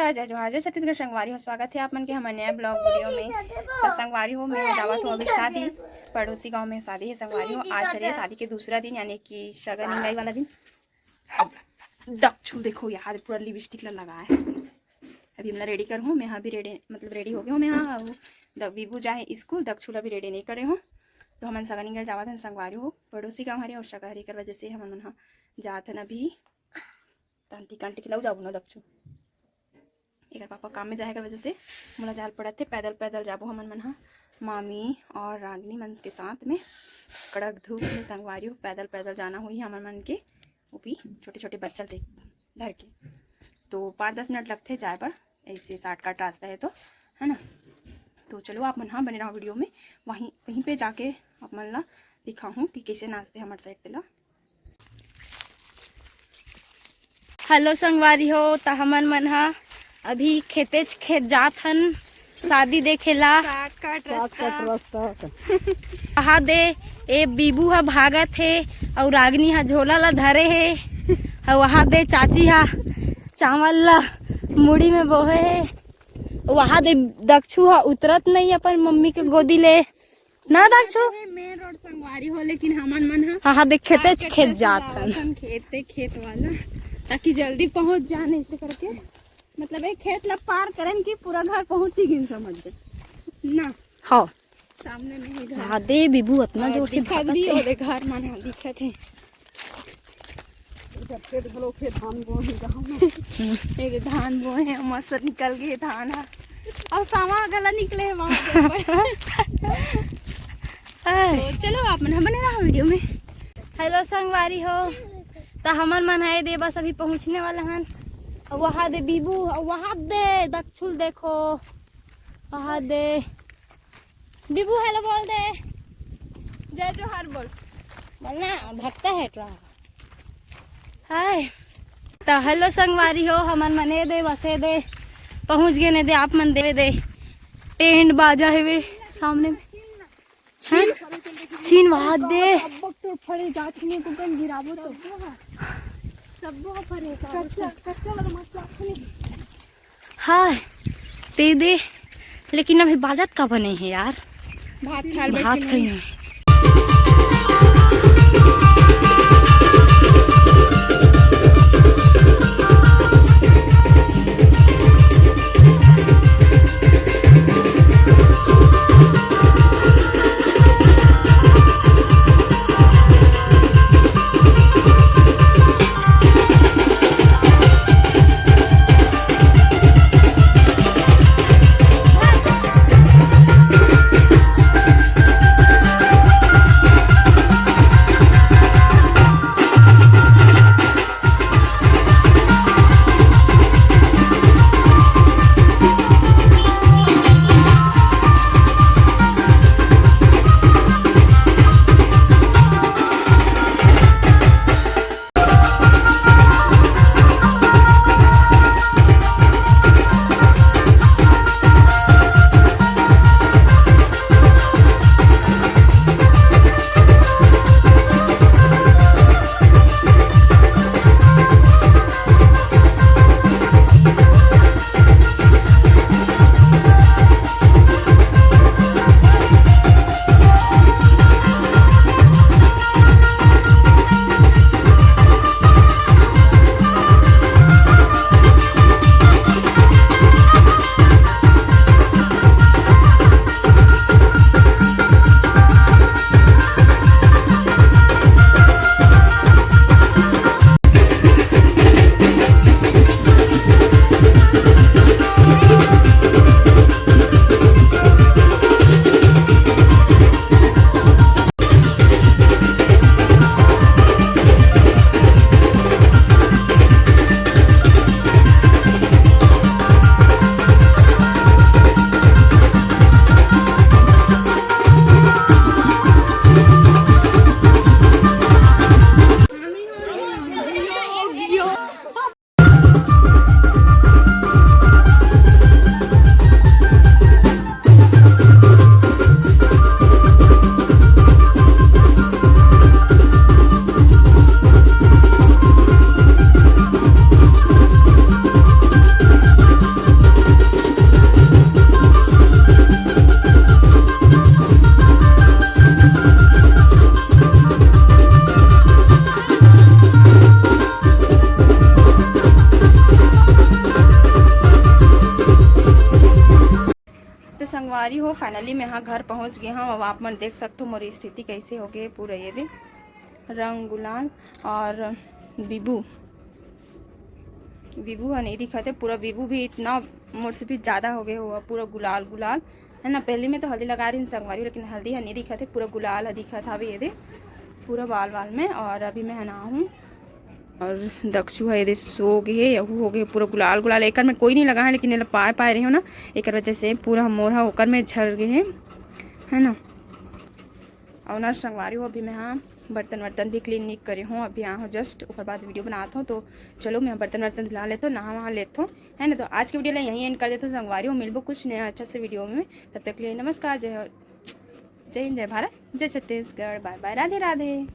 नमस्कार, जय जोहार, जय छत्तीसगढ़। संगवारी हो, स्वागत है आप मन के हमारे नया ब्लॉग वीडियो में। तो संगवारी हो, मैं जावत हूँ अभी शादी, पड़ोसी गांव में शादी है। संगवारी हो, आज है शादी के दूसरा दिन, यानी कि शगन इंगाई वाला दिन। अब दक्षु देखो यार, पूरा लिपस्टिक लगा है। अभी मैं रेडी कर हूँ, मैं यहाँ भी रेडी, मतलब रेडी हो गई हूँ मैं यहाँ। बीबू जाए स्कूल, दक्षुला भी रेडी नहीं करे हूँ। तो हमन शगन इंगाई जावत हैं संगवारी हो, पड़ोसी गाँव हरे और शगहरी कर वजह से हमन यहाँ जात हैं अभी। तांटी कांटी खिलाऊ जाबू ना दक्षु, एक पापा काम में जाए कर वजह से मोला जाल पड़त थे। पैदल पैदल जाबो हमन मन हाँ, मामी और रागनी मन के साथ में। कड़क धूप में संगवारी हो, पैदल पैदल जाना हुई हमन मन के। वो भी छोटे छोटे बच्चा देख धर के, तो 5-10 मिनट लगते जाए पर, ऐसे शॉर्टकट रास्ता है तो, है ना। तो चलो आप मन हाँ बने रहो वीडियो में, वहीं पे जाके आप मन ला दिखाऊँ कि कैसे नाचते हमारे साइड पे ला। हेलो संगवारी हो, तो हमन मन हाँ अभी खेत जात हन शादी देखेला। कहा दे ए बीबू हा भागत है और रागनी हा झोला ला धरे है, और वहाँ दे चाची हा चावल ला मुड़ी में बोहे है। वहाँ दे दक्षु हा उतरत नहीं अपन मम्मी के गोदी ले ना। दक्षु मेन रोड संगवारी हो, लेकिन हमन मन हा दे खेत जात हन, खेत वाला, ताकि जल्दी पहुँच जाने से करके, मतलब एक खेत ला पार करन की पूरा घर पहुंची गिन समझ ना। हाँ सामने में ही घर। हाँ दे बीबू इतना जोर से भागत है, ओले घर माने दिखत है। खेत भलो खेत धान बोए है गांव में। एक धान बोए है, मस्त निकल गए धान है, और सावा गला निकले है वहां पे। तो चलो आप मन बने रहा वीडियो में। हेलो संगवारी हो, तो हमन मन है दे बस अभी पहुंचने वाला हन। वहाँ दे बीबू, वहाँ दे दक्षुल देखो, वहाँ दे बीबू हेलो बोल दे, जय जोहार बोल बोलना, भक्ता है ट्रा। हाय तो हेलो संगवारी हो, हमन मने दे बसे दे पहुँच गए ने दे, आप मन दे टेंट बाजा है वे सामने में छीन वहाँ दे। तो फड़े गाछने को कन गिराबो तो हाँ दे दे, लेकिन अभी बाजत का बने हैं यार, भात खाई। संगवारी हो फाइनली मैं यहाँ घर पहुँच गई हूँ। अब आप मन देख सकते हो मोरी स्थिति कैसे हो गई पूरा। ये दे रंग गुलाल और विभू नहीं दिखा थे पूरा। विभू भी इतना मोर से भी ज़्यादा हो गए हुआ पूरा गुलाल गुलाल है ना। पहले में तो हल्दी लगा रही हूँ संगवारी, लेकिन हल्दी नहीं दिखा थे, पूरा गुलाल दिखा था अभी। ये दे पूरा बाल बाल में। और अभी मैं नहा हूँ और दक्षु है ये सो गए यहू हो गए पूरा गुलाल गुलाल। एक में कोई नहीं लगा है, लेकिन पाए रहे हो ना, एक वजह से पूरा मोरा ओकर में झड़ गए हैं है ना। और ना संगवारी हो अभी मैं हाँ बर्तन भी क्लीन नहीं करे हूँ। अभी यहाँ हूँ जस्ट, उसके बाद वीडियो बनाता हूँ। तो चलो मैं बर्तन धुला लेता हूँ, नहा वहाँ लेता हूँ है ना। तो आज की वीडियो यहीं एंड कर देता हूँ संगवारी हो। मिलबो कुछ नया अच्छा से वीडियो में, तब तक के लिए नमस्कार। जय हिंद, जय भारत, जय छत्तीसगढ़, बाय बाय, राधे राधे।